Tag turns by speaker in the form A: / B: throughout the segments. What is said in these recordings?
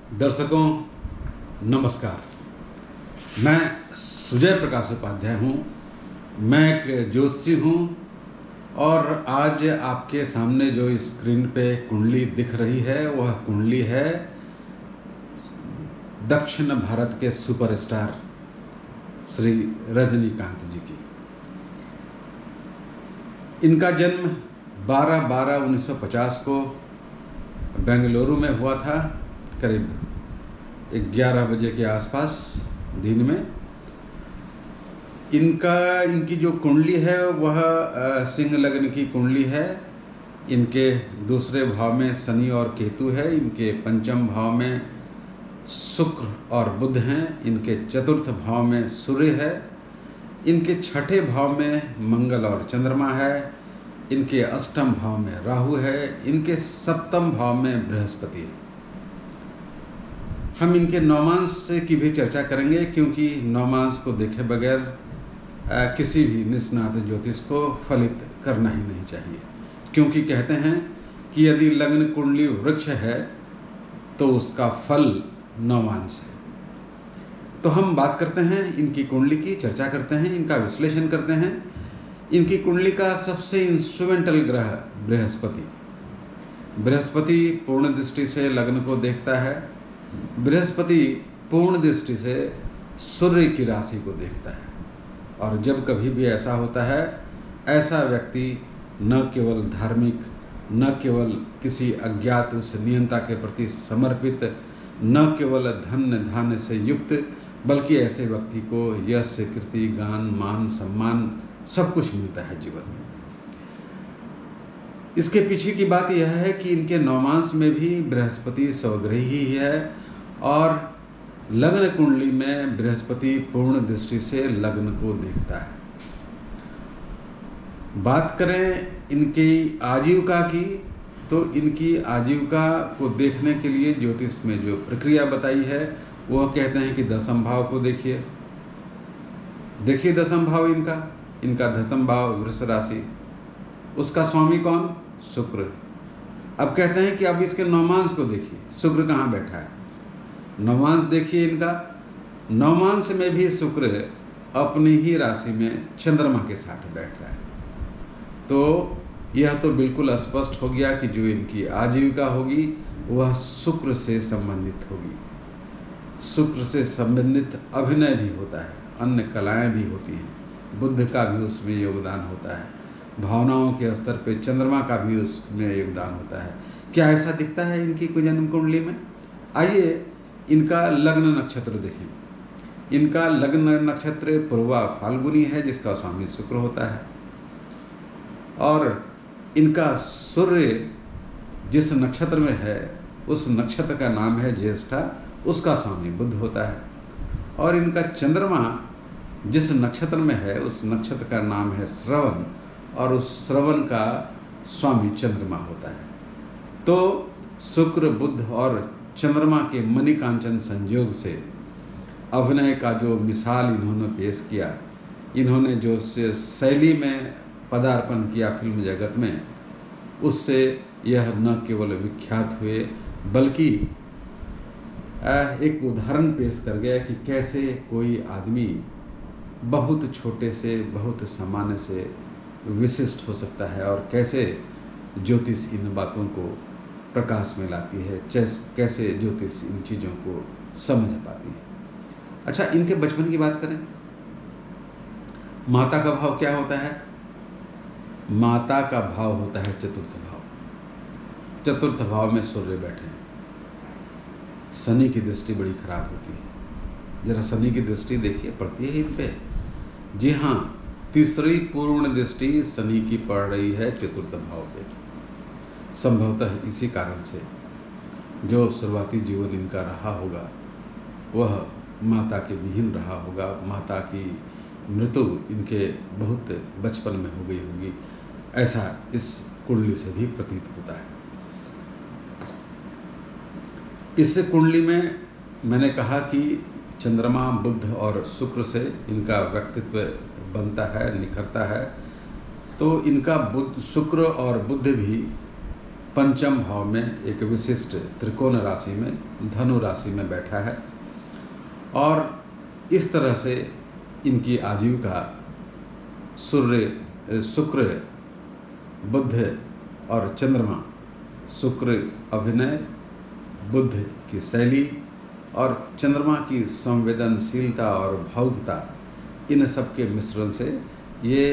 A: दर्शकों नमस्कार। मैं सुजय प्रकाश उपाध्याय हूँ। मैं एक ज्योतिषी हूँ और आज आपके सामने जो स्क्रीन पे कुंडली दिख रही है वह कुंडली है दक्षिण भारत के सुपरस्टार श्री रजनीकांत जी की। इनका जन्म 12/12/1950 को बेंगलुरु में हुआ था, करीब 11 बजे के आसपास दिन में। इनकी जो कुंडली है वह सिंह लग्न की कुंडली है। इनके दूसरे भाव में शनि और केतु है। इनके पंचम भाव में शुक्र और बुध हैं। इनके चतुर्थ भाव में सूर्य है। इनके छठे भाव में मंगल और चंद्रमा है। इनके अष्टम भाव में राहु है। इनके सप्तम भाव में बृहस्पति है। हम इनके नौमांस की भी चर्चा करेंगे, क्योंकि नौमांस को देखे बगैर किसी भी निष्णात ज्योतिष को फलित करना ही नहीं चाहिए। क्योंकि कहते हैं कि यदि लग्न कुंडली वृक्ष है तो उसका फल नौमांस है। तो हम बात करते हैं इनकी कुंडली की, चर्चा करते हैं, इनका विश्लेषण करते हैं। इनकी कुंडली का सबसे इंस्ट्रूमेंटल ग्रह बृहस्पति पूर्ण दृष्टि से लग्न को देखता है। बृहस्पति पूर्ण दृष्टि से सूर्य की राशि को देखता है। और जब कभी भी ऐसा होता है, ऐसा व्यक्ति न केवल धार्मिक, न केवल किसी अज्ञात उस नियंता के प्रति समर्पित, न केवल धन धान्य से युक्त, बल्कि ऐसे व्यक्ति को यश, कीर्ति, गान, मान, सम्मान सब कुछ मिलता है जीवन में। इसके पीछे की बात यह है कि इनके नौमांस में भी बृहस्पति स्वग्रही ही है और लग्न कुंडली में बृहस्पति पूर्ण दृष्टि से लग्न को देखता है। बात करें इनकी आजीविका की, तो इनकी आजीविका को देखने के लिए ज्योतिष में जो प्रक्रिया बताई है वह कहते हैं कि दशम भाव को देखिए दशम भाव इनका दशम भाव वृष राशि, उसका स्वामी कौन? शुक्र। अब कहते हैं कि अब इसके नौमांस को देखिए, शुक्र कहाँ बैठा है। नौमांस देखिए इनका, नौमांस में भी शुक्र अपनी ही राशि में चंद्रमा के साथ बैठ रहा है। तो यह तो बिल्कुल स्पष्ट हो गया कि जो इनकी आजीविका होगी वह शुक्र से संबंधित होगी। शुक्र से संबंधित अभिनय भी होता है, अन्य कलाएं भी होती हैं, बुद्ध का भी उसमें योगदान होता है, भावनाओं के स्तर पे चंद्रमा का भी उसमें योगदान होता है। क्या ऐसा दिखता है इनकी जन्म कुंडली में? आइए इनका लग्न नक्षत्र देखें। इनका लग्न नक्षत्र पूर्वा फाल्गुनी है, जिसका स्वामी शुक्र होता है। और इनका सूर्य जिस नक्षत्र में है उस नक्षत्र का नाम है ज्येष्ठा, उसका स्वामी बुध होता है। और इनका चंद्रमा जिस नक्षत्र में है उस नक्षत्र का नाम है श्रवण, और उस श्रवण का स्वामी चंद्रमा होता है। तो शुक्र, बुध और चंद्रमा के मणिकांचन संयोग से अभिनय का जो मिसाल इन्होंने पेश किया, इन्होंने जो शैली में पदार्पण किया फिल्म जगत में, उससे यह न केवल विख्यात हुए बल्कि एक उदाहरण पेश कर गया कि कैसे कोई आदमी बहुत छोटे से, बहुत सामान्य से विशिष्ट हो सकता है और कैसे ज्योतिष इन बातों को प्रकाश में लाती है, कैसे ज्योतिष इन चीज़ों को समझ पाती है। अच्छा, इनके बचपन की बात करें। माता का भाव क्या होता है? माता का भाव होता है चतुर्थ भाव। चतुर्थ भाव में सूर्य बैठे हैं। शनि की दृष्टि बड़ी खराब होती है। जरा शनि की दृष्टि देखिए, पड़ती है इन पे। जी हाँ, तीसरी पूर्ण दृष्टि शनि की पड़ रही है चतुर्थ भाव पे। संभवतः इसी कारण से जो शुरुआती जीवन इनका रहा होगा वह माता के विहीन रहा होगा। माता की मृत्यु इनके बहुत बचपन में हो गई होगी, ऐसा इस कुंडली से भी प्रतीत होता है। इस कुंडली में मैंने कहा कि चंद्रमा, बुध और शुक्र से इनका व्यक्तित्व बनता है, निखरता है। तो इनका बुध, शुक्र और बुध भी पंचम भाव में एक विशिष्ट त्रिकोण राशि में धनु राशि में बैठा है। और इस तरह से इनकी आजीविका सूर्य, शुक्र, बुध और चंद्रमा, शुक्र अभिनय, बुध की शैली और चंद्रमा की संवेदनशीलता और भावुकता, इन सब के मिश्रण से ये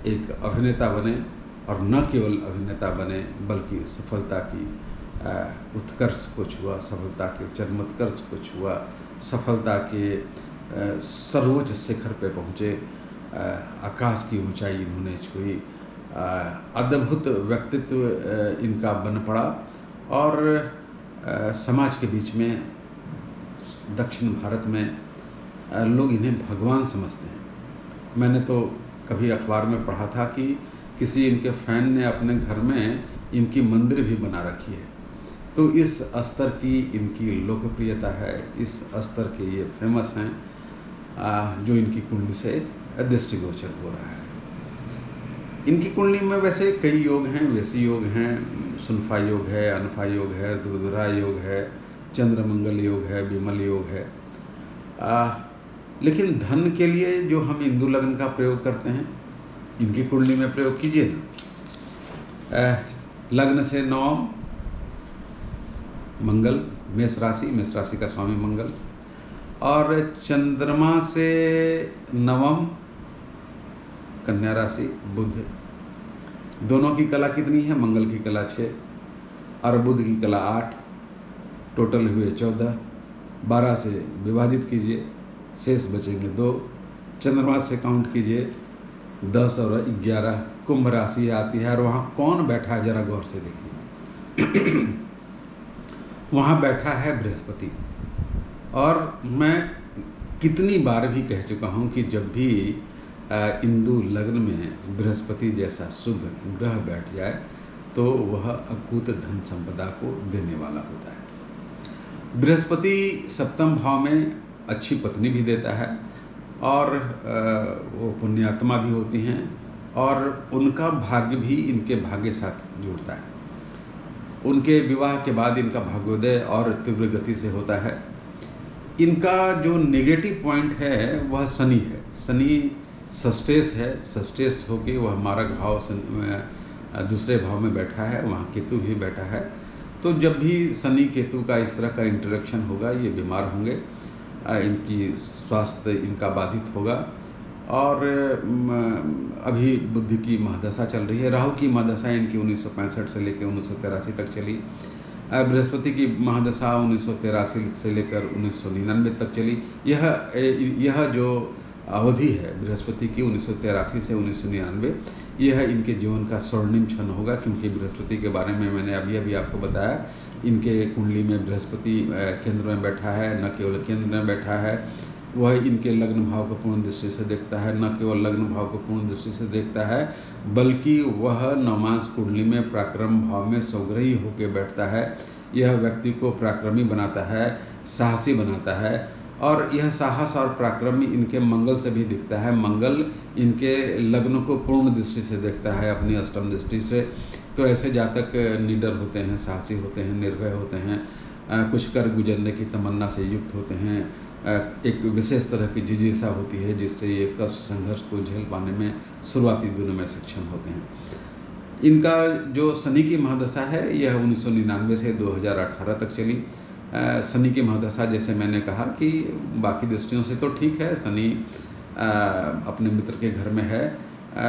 A: एक अभिनेता बने। और न केवल अभिनेता बने बल्कि सफलता की उत्कर्ष को छुआ, सफलता के चरमोत्कर्ष को छुआ, सफलता के सर्वोच्च शिखर पे पहुँचे, आकाश की ऊंचाई इन्होंने छुई, अद्भुत व्यक्तित्व इनका बन पड़ा। और समाज के बीच में दक्षिण भारत में लोग इन्हें भगवान समझते हैं। मैंने तो कभी अखबार में पढ़ा था कि किसी इनके फैन ने अपने घर में इनकी मंदिर भी बना रखी है। तो इस स्तर की इनकी लोकप्रियता है, इस स्तर के ये फेमस हैं, जो इनकी कुंडली से दृष्टिगोचर हो रहा है। इनकी कुंडली में वैसे कई योग हैं, वैसी योग हैं, सुनफा योग है, अनफा योग है, दुर्धरा योग है, चंद्रमंगल योग है, विमल योग है। लेकिन धन के लिए जो हम हिंदू लग्न का प्रयोग करते हैं, इनकी कुंडली में प्रयोग कीजिए ना। लग्न से नवम मंगल, मेष राशि का स्वामी मंगल, और चंद्रमा से नवम कन्या राशि बुध। दोनों की कला कितनी है? मंगल की कला 6 और बुध की कला 8, टोटल हुए 14। 12 से विभाजित कीजिए, शेष बचेंगे 2। चंद्रमा से काउंट कीजिए 10 और 11। कुंभ राशि आती है और वहाँ कौन बैठा है जरा गौर से देखिए। वहाँ बैठा है बृहस्पति। और मैं कितनी बार भी कह चुका हूँ कि जब भी हिंदू लग्न में बृहस्पति जैसा शुभ ग्रह बैठ जाए तो वह अकूत धन संपदा को देने वाला होता है। बृहस्पति सप्तम भाव में अच्छी पत्नी भी देता है और वो पुण्यात्मा भी होती हैं और उनका भाग्य भी इनके भाग्य साथ जुड़ता है। उनके विवाह के बाद इनका भाग्योदय और तीव्र गति से होता है। इनका जो नेगेटिव पॉइंट है वह शनि है। शनि षष्ठेश है, षष्ठेश होके वह मारक भाव दूसरे भाव में बैठा है, वहाँ केतु भी बैठा है। तो जब भी शनि केतु का इस तरह का इंटरेक्शन होगा ये बीमार होंगे, इनकी स्वास्थ्य इनका बाधित होगा। और अभी बुध की महादशा चल रही है। राहु की महादशा इनकी 1965 से लेकर 1983 तक चली। बृहस्पति की महादशा 1983 से लेकर 1999 तक चली। यह जो अवधि है बृहस्पति की 1983 से 1999, यह इनके जीवन का स्वर्णिम क्षण होगा, क्योंकि बृहस्पति के बारे में मैंने अभी आपको बताया। इनके कुंडली में बृहस्पति केंद्र में बैठा है, न केवल केंद्र में बैठा है, वह इनके लग्न भाव को पूर्ण दृष्टि से देखता है। न केवल लग्न भाव को पूर्ण दृष्टि से देखता है बल्कि वह नवमांश कुंडली में पराक्रम भाव में सौग्रही होकर बैठता है। यह व्यक्ति को पराक्रमी बनाता है, साहसी बनाता है। और यह साहस और पराक्रम इनके मंगल से भी दिखता है। मंगल इनके लग्न को पूर्ण दृष्टि से देखता है अपनी अष्टम दृष्टि से। तो ऐसे जातक निडर होते हैं, साहसी होते हैं, निर्भय होते हैं, कुछ कर गुजरने की तमन्ना से युक्त होते हैं। एक विशेष तरह की जिज्ञासा होती है जिससे ये कष्ट संघर्ष को झेल पाने में शुरुआती दिनों में सक्षम होते हैं। इनका जो शनि की महादशा है यह 1999 से 2018 तक चली। शनि की महादशा, जैसे मैंने कहा कि बाकी दृष्टियों से तो ठीक है, शनि अपने मित्र के घर में है,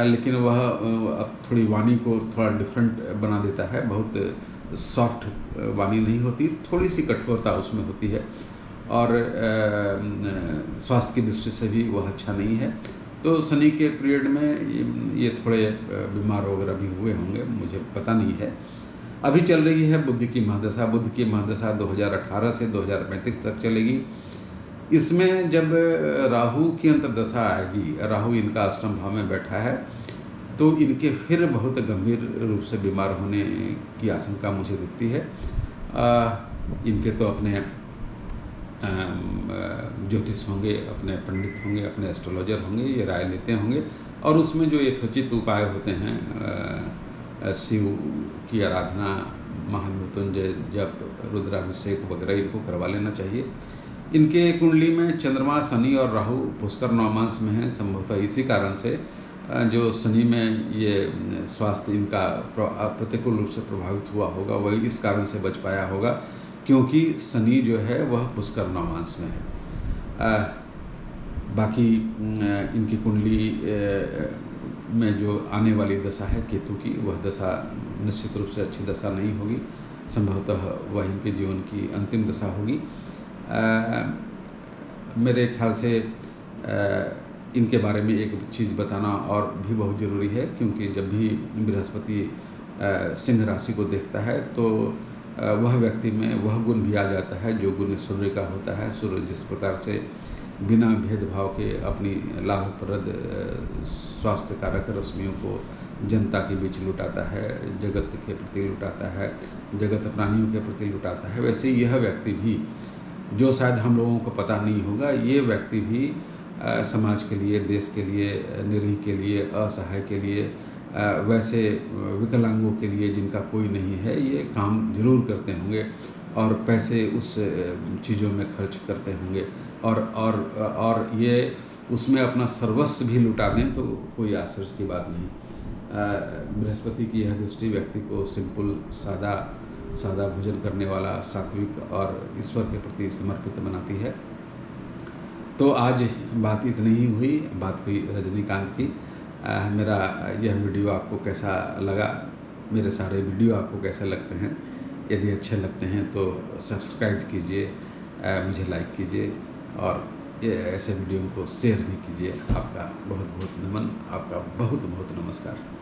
A: लेकिन वह अब थोड़ी वाणी को थोड़ा डिफरेंट बना देता है। बहुत सॉफ्ट वाणी नहीं होती, थोड़ी सी कठोरता उसमें होती है। और स्वास्थ्य की दृष्टि से भी वह अच्छा नहीं है। तो शनि के पीरियड में ये थोड़े बीमार वगैरह भी हुए होंगे, मुझे पता नहीं है। अभी चल रही है बुध की महादशा। बुध की महादशा 2018 से 2035 तक चलेगी। इसमें जब राहु की अंतर्दशा आएगी, राहु इनका अष्टम भाव में बैठा है, तो इनके फिर बहुत गंभीर रूप से बीमार होने की आशंका मुझे दिखती है। इनके तो अपने ज्योतिष होंगे, अपने पंडित होंगे, अपने एस्ट्रोलॉजर होंगे, ये राय लेते होंगे और उसमें जो यथोचित उपाय होते हैं, शिव की आराधना, महामृत्युंजय जप, रुद्राभिषेक वगैरह इनको करवा लेना चाहिए। इनके कुंडली में चंद्रमा, शनि और राहु पुष्कर नवमांश में है। संभवतः इसी कारण से जो शनि में ये स्वास्थ्य इनका प्रतिकूल रूप से प्रभावित हुआ होगा, वही इस कारण से बच पाया होगा क्योंकि शनि जो है वह पुष्कर नवमांश में है। बाकी इनकी कुंडली में जो आने वाली दशा है केतु की, वह दशा निश्चित रूप से अच्छी दशा नहीं होगी। संभवतः वह इनके जीवन की अंतिम दशा होगी। मेरे ख्याल से इनके बारे में एक चीज़ बताना और भी बहुत ज़रूरी है, क्योंकि जब भी बृहस्पति सिंह राशि को देखता है तो वह व्यक्ति में वह गुण भी आ जाता है जो गुण सूर्य का होता है। सूर्य जिस प्रकार से बिना भेदभाव के अपनी लाभप्रद स्वास्थ्य कारक रश्मियों को जनता के बीच लुटाता है, जगत के प्रति लुटाता है, जगत प्राणियों के प्रति लुटाता है, वैसे यह व्यक्ति भी, जो शायद हम लोगों को पता नहीं होगा, ये व्यक्ति भी समाज के लिए, देश के लिए, निरीह के लिए, असहाय के लिए, वैसे विकलांगों के लिए जिनका कोई नहीं है, ये काम जरूर करते होंगे और पैसे उस चीज़ों में खर्च करते होंगे और ये उसमें अपना सर्वस्व भी लुटा दें तो कोई आश्चर्य की बात नहीं। बृहस्पति की यह दृष्टि व्यक्ति को सिंपल, सादा भोजन करने वाला, सात्विक और ईश्वर के प्रति समर्पित बनाती है। तो आज बात इतनी ही हुई, बात हुई रजनीकांत की। मेरा यह वीडियो आपको कैसा लगा, मेरे सारे वीडियो आपको कैसे लगते हैं? यदि अच्छे लगते हैं तो सब्सक्राइब कीजिए, मुझे लाइक कीजिए और ये ऐसे वीडियो को शेयर भी कीजिए। आपका बहुत बहुत नमन, आपका बहुत बहुत नमस्कार।